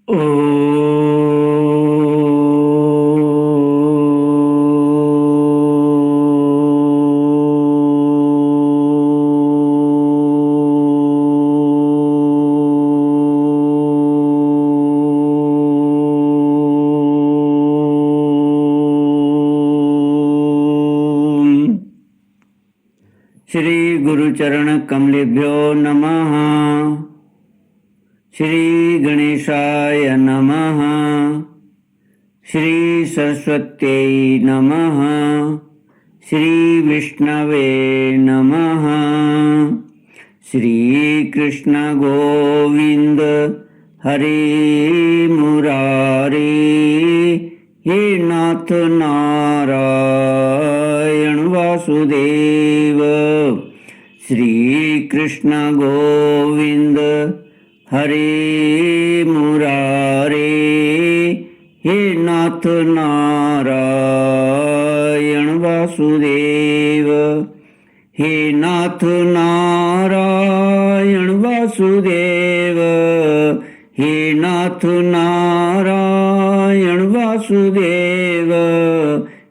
ओ श्री गुरुचरण कमलेभ्यो नमः। श्री गणेशाय नमः। श्री सरस्वत्यै नमः। श्री विष्णवे नमः। श्री कृष्ण गोविंद हरे मुरारे, हे नाथ नारायण वासुदेव। श्री कृष्ण गोविंद हरे मुरारे, हे नाथ नारायण वासुदेव। हे नाथ नारायण वासुदेव। हे नाथ नारायण वासुदेव।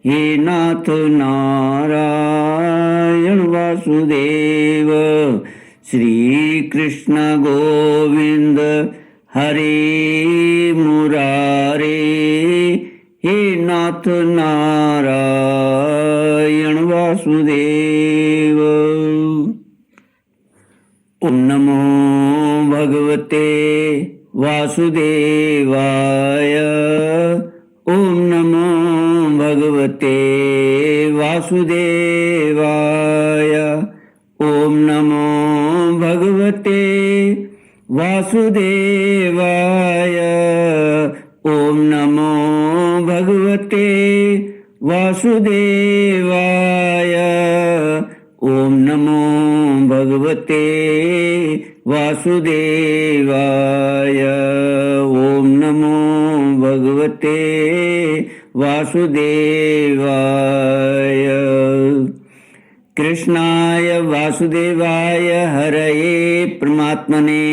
हे नाथ नारायण वासुदेव। श्री कृष्ण गोविंद हरे मुरारे, हे नाथ नारायण वासुदेव। ओम नमो भगवते वासुदेवाय। ओम नमो भगवते वासुदेवाय। ओम नमो भगवते वासुदेवाय। ओम नमो भगवते वासुदेवाय। ओम नमो भगवते वासुदेवाय। ओम नमो भगवते वासुदेवाय। कृष्णाय वासुदेवाय हरये परमात्मने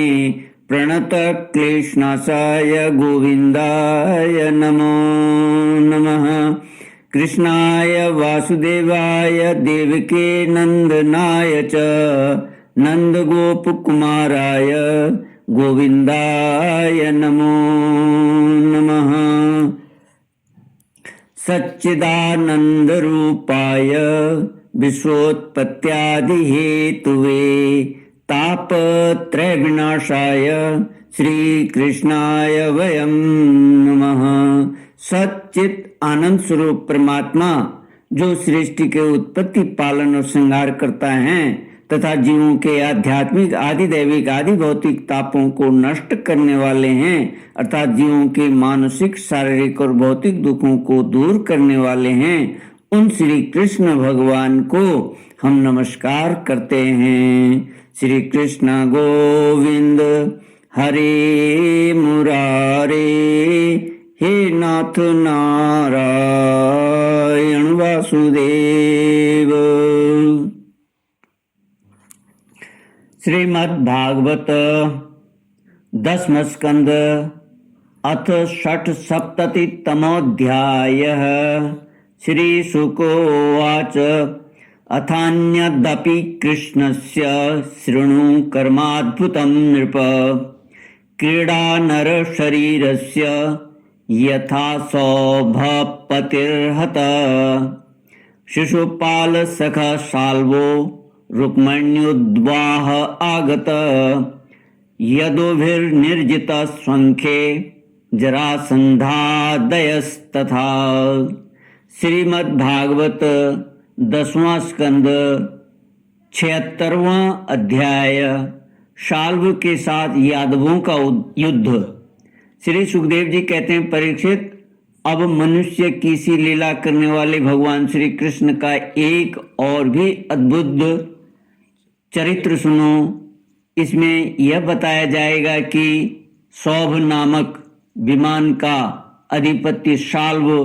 प्रणतक्लेशनाशाय गोविन्दाय नमो नमः। कृष्णाय वासुदेवाय देवके नन्दनाय च नन्दगोपकुमाराय गोविन्दाय नमो नमः। सच्चिदानन्दरूपाय विश्वोत्पत्त्यादिहेतुवे तापत्रयविनाशाय श्रीकृष्णाय वयं नमः। सच्चित आनंद स्वरूप परमात्मा जो सृष्टि के उत्पत्ति पालन और श्रृंगार करता है तथा जीवों के आध्यात्मिक आदि दैविक आदि भौतिक तापों को नष्ट करने वाले हैं, अर्थात जीवों के मानसिक शारीरिक और भौतिक दुखों को दूर करने वाले हैं, उन श्री कृष्ण भगवान को हम नमस्कार करते हैं। श्री कृष्ण गोविंद हरे मुरारे, हे नाथ नारायण वासुदेव। श्रीमद्भागवत 10वां स्कंद अथ षट्सप्ततितमोऽध्यायः। श्रीशुकोवाच अथान्यदपि कृष्णस्य शृणु कर्माद्भुतं नृप। क्रीडा नरशरीरस्य यथा सौभपतिर्हत। शिशुपालसखा शाल्वो रुक्मण्युद्वाह आगत। यदुभिर्निर्जित स्वंखे जरासन्धादयस्तथा। श्रीमद्भागवत 10वां स्कंद 76वां अध्याय। शाल्व के साथ यादवों का युद्ध। श्री सुखदेव जी कहते हैं, परीक्षित, अब मनुष्य की सी लीला करने वाले भगवान श्री कृष्ण का एक और भी अद्भुत चरित्र सुनो। इसमें यह बताया जाएगा कि सौभ नामक विमान का अधिपति शाल्व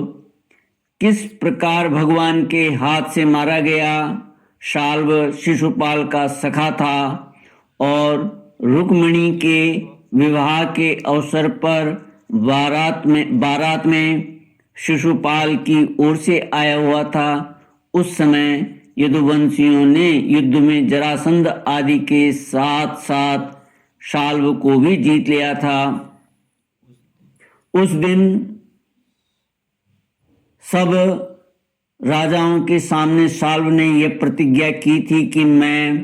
किस प्रकार भगवान के हाथ से मारा गया। शाल्व शिशुपाल का सखा था और रुक्मिणी के विवाह के अवसर पर बारात में शिशुपाल की ओर से आया हुआ था। उस समय यदुवंशियों ने युद्ध में जरासंध आदि के साथ साथ शाल्व को भी जीत लिया था। उस दिन सब राजाओं के सामने शाल्व ने यह प्रतिज्ञा की थी कि मैं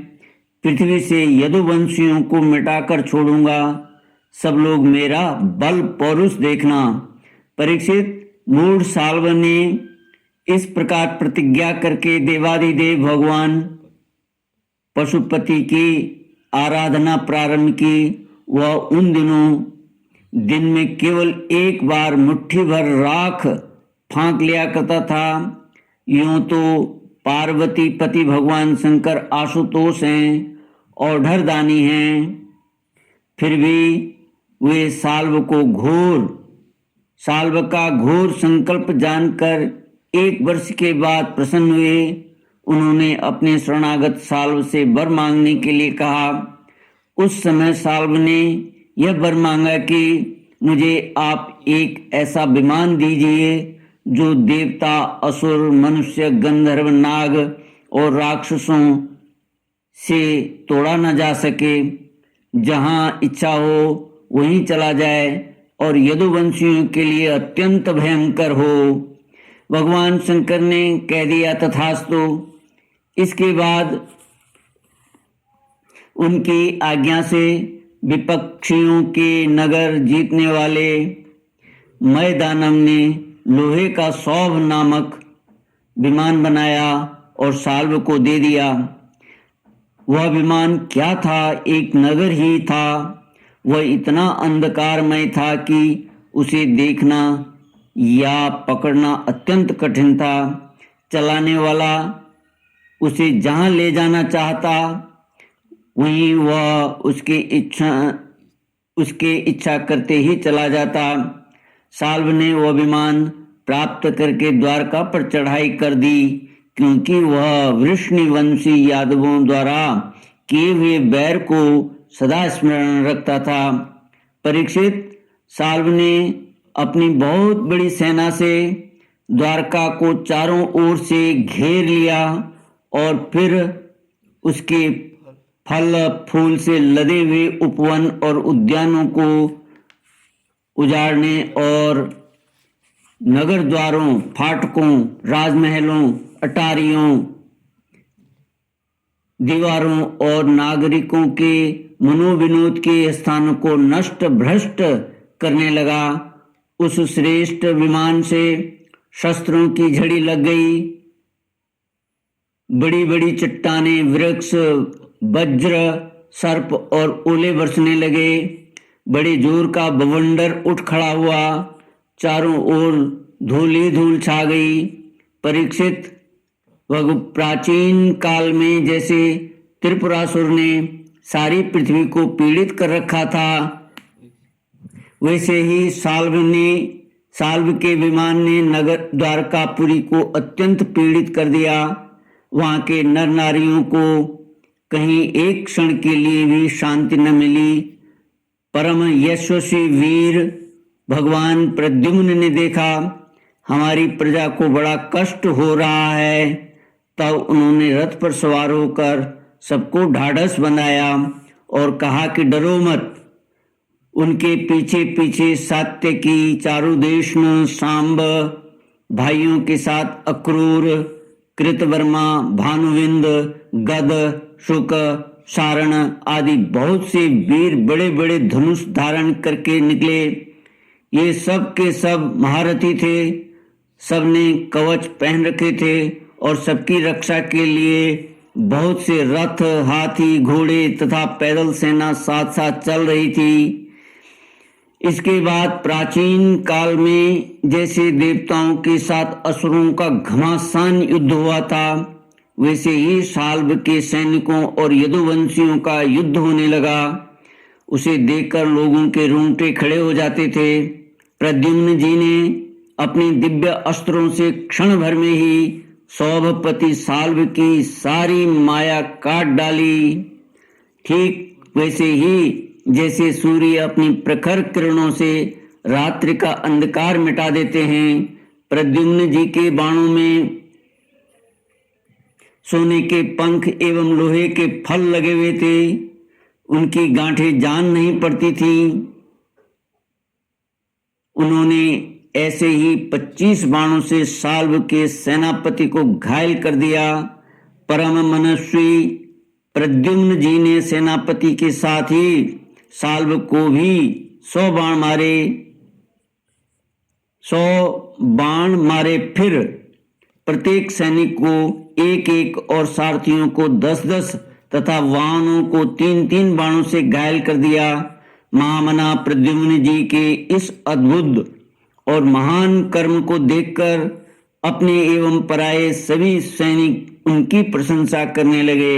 पृथ्वी से यदुवंशियों को मिटाकर छोड़ूंगा। सब लोग मेरा बल पौरुष देखना। परीक्षित, मूढ़ शाल्व ने इस प्रकार प्रतिज्ञा करके देवाधिदेव भगवान पशुपति की आराधना प्रारंभ की। वह उन दिनों दिन में केवल एक बार मुट्ठी भर राख फांक लिया करता था। यूं तो पार्वती पति भगवान शंकर आशुतोष हैं और ढरदानी हैं, फिर भी वे शाल्व का घोर संकल्प जानकर 1 वर्ष के बाद प्रसन्न हुए। उन्होंने अपने शरणागत शाल्व से वर मांगने के लिए कहा। उस समय शाल्व ने यह वर मांगा कि मुझे आप एक ऐसा विमान दीजिए जो देवता, असुर, मनुष्य, गंधर्व, नाग और राक्षसों से तोड़ा न जा सके, जहां इच्छा हो वहीं चला जाए और यदुवंशियों के लिए अत्यंत भयंकर हो। भगवान शंकर ने कह दिया तथास्तु। इसके बाद उनकी आज्ञा से विपक्षियों के नगर जीतने वाले मैदानव ने लोहे का सौभ नामक विमान बनाया और शाल्व को दे दिया। वह विमान क्या था? एक नगर ही था। वह इतना अंधकारमय था कि उसे देखना या पकड़ना अत्यंत कठिन था। चलाने वाला उसे जहां ले जाना चाहता वहीं वह उसके इच्छा करते ही चला जाता। शाल्व ने वह विमान प्राप्त करके द्वारका पर चढ़ाई कर दी, क्योंकि वह वृष्णिवंशी यादवों द्वारा किए हुए बैर को सदा स्मरण रखता था। परीक्षित, शाल्व ने अपनी बहुत बड़ी सेना से द्वारका को चारों ओर से घेर लिया और फिर उसके फल फूल से लदे हुए उपवन और उद्यानों को उजाड़ने और नगर द्वारों, फाटकों, राजमहलों, अटारियों, दीवारों और नागरिकों के मनोविनोद के स्थानों को नष्ट भ्रष्ट करने लगा। उस श्रेष्ठ विमान से शस्त्रों की झड़ी लग गई। बड़ी बड़ी चट्टानें, वृक्ष, वज्र, सर्प और ओले बरसने लगे। बड़े जोर का बवंडर उठ खड़ा हुआ। चारों ओर धूली धूल छा गई। परीक्षित, वह प्राचीन काल में जैसे त्रिपुरासुर ने सारी पृथ्वी को पीड़ित कर रखा था, वैसे ही शाल्व के विमान ने नगर द्वारकापुरी को अत्यंत पीड़ित कर दिया। वहां के नर नारियों को कहीं एक क्षण के लिए भी शांति न मिली। परम यशस्वी वीर भगवान प्रद्युम्न ने देखा हमारी प्रजा को बड़ा कष्ट हो रहा है, तब उन्होंने रथ पर सवार होकर सबको ढाढ़स बनाया और कहा कि डरो मत। उनके पीछे पीछे सात्यकी, चारुदेशन, सांब भाइयों के साथ अक्रूर, कृतवर्मा, भानुविंद, गद, शुक, सारण आदि बहुत से वीर बड़े बड़े धनुष धारण करके निकले। ये सब के सब महारथी थे। सबने कवच पहन रखे थे और सबकी रक्षा के लिए बहुत से रथ, हाथी, घोड़े तथा पैदल सेना साथ साथ चल रही थी। इसके बाद प्राचीन काल में जैसे देवताओं के साथ असुरों का घमासान युद्ध हुआ था, वैसे ही शाल्व के सैनिकों और यदुवंशियों का युद्ध होने लगा। उसे देखकर लोगों के रोंगटे खड़े हो जाते थे। प्रद्युम्न जी ने अपने दिव्य अस्त्रों से क्षण भर में ही सौभपति शाल्व की सारी माया काट डाली। ठीक वैसे ही जैसे सूर्य अपनी प्रखर किरणों से रात्रि का अंधकार मिटा देते हैं। प्रद्युम्न जी के बाणों में सोने के पंख एवं लोहे के फल लगे हुए थे। उनकी गांठें जान नहीं पड़ती थी। उन्होंने ऐसे ही 25 बाणों से साल्व के सेनापति को घायल कर दिया। परम मनस्वी प्रद्युम्न जी ने सेनापति के साथ ही साल्व को भी 100 बाण मारे। 100 बाण मारे। फिर प्रत्येक सैनिक को 1-1 और सारथियों को 10-10 तथा वाहनों को 3-3 बाणों से घायल कर दिया। महामना प्रद्युम्न जी के इस अद्भुत और महान कर्म को देखकर अपने एवं पराये सभी सैनिक उनकी प्रशंसा करने लगे।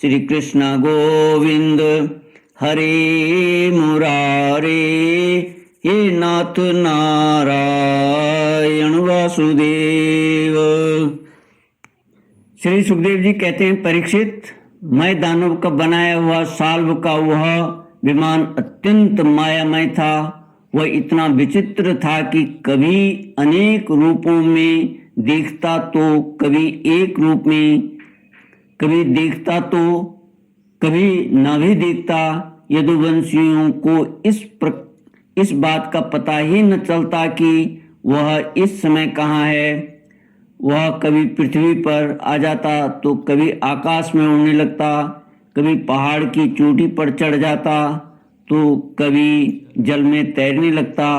श्री कृष्ण गोविंद हरे मुरारे, हे नाथ नारायण वासुदेव। श्री सुखदेव जी कहते हैं, परीक्षित, मैं दानव का बनाया हुआ साल्व का वह विमान अत्यंत मायामय था। वह इतना विचित्र था कि कभी अनेक रूपों में दिखता तो कभी एक रूप में, कभी दिखता तो कभी न भी दिखता। यदुवंशियों को इस बात का पता ही न चलता कि वह इस समय कहाँ है। वह कभी पृथ्वी पर आ जाता तो कभी आकाश में उड़ने लगता, कभी पहाड़ की चोटी पर चढ़ जाता तो कभी जल में तैरने लगता।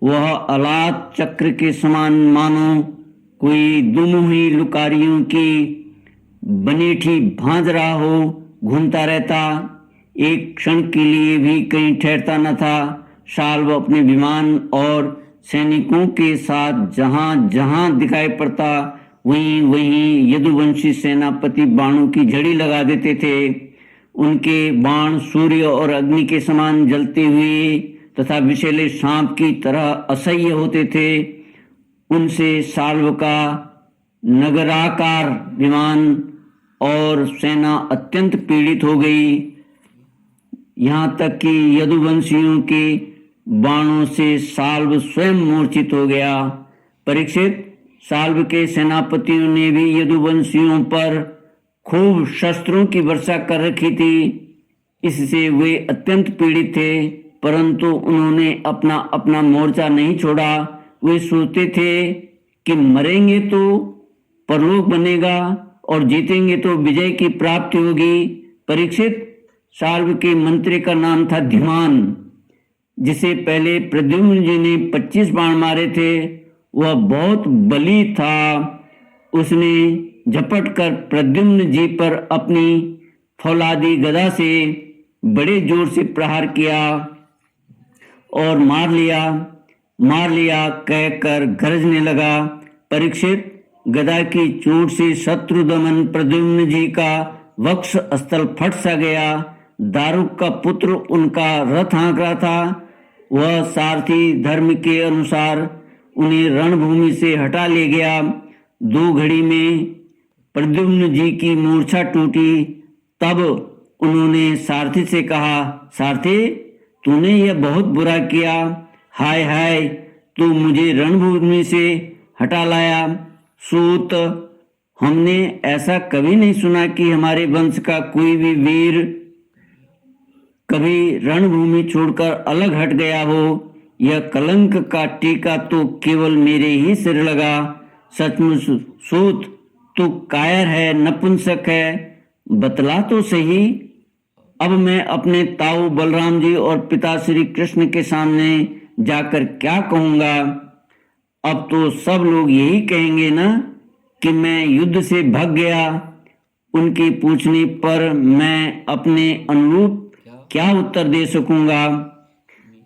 वह अलात चक्र के समान मानो कोई दुमुही लुकारियों की बनेठी भांज रहा हो घूमता रहता। एक क्षण के लिए भी कहीं ठहरता न था। साल्व अपने विमान और सैनिकों के साथ जहां जहां दिखाई पड़ता वहीं वहीं यदुवंशी सेनापति बाणों की झड़ी लगा देते थे। उनके बाण सूर्य और अग्नि के समान जलते हुए तथा विषैले सांप की तरह असह्य होते थे। उनसे साल्व का नगराकार विमान और सेना अत्यंत पीड़ित हो गई। यहाँ तक कि यदुवंशियों के बाणों से साल्व स्वयं मूर्छित हो गया। परीक्षित, साल्व के सेनापतियों ने भी यदुवंशियों पर खूब शस्त्रों की वर्षा कर रखी थी। इससे वे अत्यंत पीड़ित थे, परंतु उन्होंने अपना अपना मोर्चा नहीं छोड़ा। वे सोचते थे कि मरेंगे तो परलोक बनेगा और जीतेंगे तो विजय की प्राप्ति होगी। परीक्षित, साल्व के मंत्री का नाम था धिमान, जिसे पहले प्रद्युम्न जी ने 25 बाण मारे थे। वह बहुत बली था। उसने झपट कर प्रद्युम्न जी पर अपनी फौलादी गदा से बड़े जोर से प्रहार किया और मार लिया कहकर गरजने लगा। परीक्षित, गदा की चोट से शत्रु दमन प्रद्युम्न जी का वक्ष स्थल फट सा गया। दारुक का पुत्र उनका रथ हाँक रहा था। वह सारथी धर्म के अनुसार उन्हें रणभूमि से हटा ले गया। 2 घड़ी में प्रद्युम्न जी की मूर्छा टूटी। तब उन्होंने सारथी से कहा, सारथी, तूने यह बहुत बुरा किया। हाय हाय, तू मुझे रणभूमि से हटा लाया। सूत, हमने ऐसा कभी नहीं सुना कि हमारे वंश का कोई भी वीर कभी रणभूमि छोड़कर अलग हट गया हो। यह कलंक का टीका तो केवल मेरे ही सिर लगा। सचमुच सूत, तू कायर है, नपुंसक है। बतला तो सही, अब मैं अपने ताऊ बलराम जी और पिता श्री कृष्ण के सामने जाकर क्या कहूँगा। अब तो सब लोग यही कहेंगे ना कि मैं युद्ध से भाग गया। उनके पूछने पर मैं अपने अनुरूप क्या उत्तर दे सकूंगा।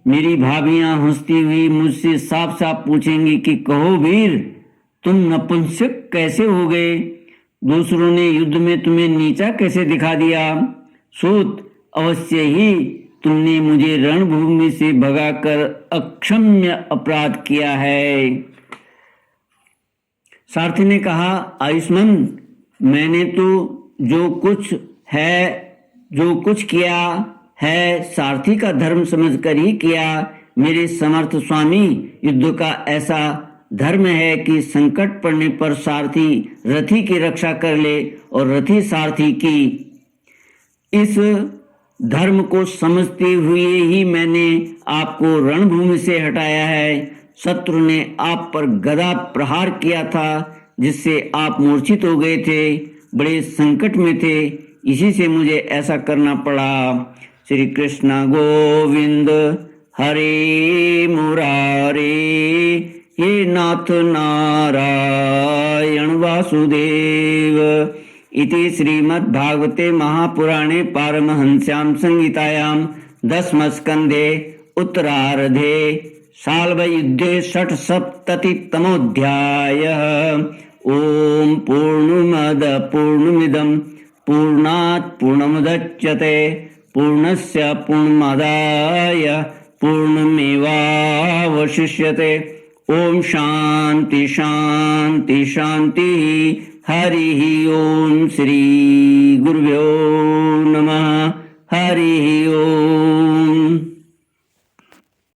मेरी भाभियां हंसती हुई मुझसे साफ साफ पूछेंगी कि कहो वीर, तुम नपुंसक कैसे हो गए? दूसरों ने युद्ध में तुम्हें नीचा कैसे दिखा दिया? सूत, अवश्य ही तुमने मुझे रणभूमि से भगाकर अक्षम्य अपराध किया है। सारथी ने कहा, आयुष्मान, मैंने तो जो कुछ किया है सारथी का धर्म समझकर ही किया। मेरे समर्थ स्वामी, युद्ध का ऐसा धर्म है कि संकट पड़ने पर सारथी रथी की रक्षा कर ले और रथी सारथी की। इस धर्म को समझते हुए ही मैंने आपको रणभूमि से हटाया है। शत्रु ने आप पर गदा प्रहार किया था, जिससे आप मूर्छित हो गए थे, बड़े संकट में थे, इसी से मुझे ऐसा करना पड़ा। श्री कृष्ण गोविंद हरे मुरारे, हे नाथ नारायण वासुदेव। इति श्रीमद्भागवते महापुराणे पारमहंस्यां संहितायां दशमस्कन्धे उत्तरार्धे शाल्वयुद्धे षट्सप्ततितमोऽध्यायः। ॐ पूर्णमद पूर्णमिदं पूर्णात् पूर्णमुदच्यते पूर्णस्य पूर्णमादाय पूर्णमेवावशिष्यते। ओम शांति शांति शांति। हरि ओम। श्री गुरुभ्यो नमः। हरि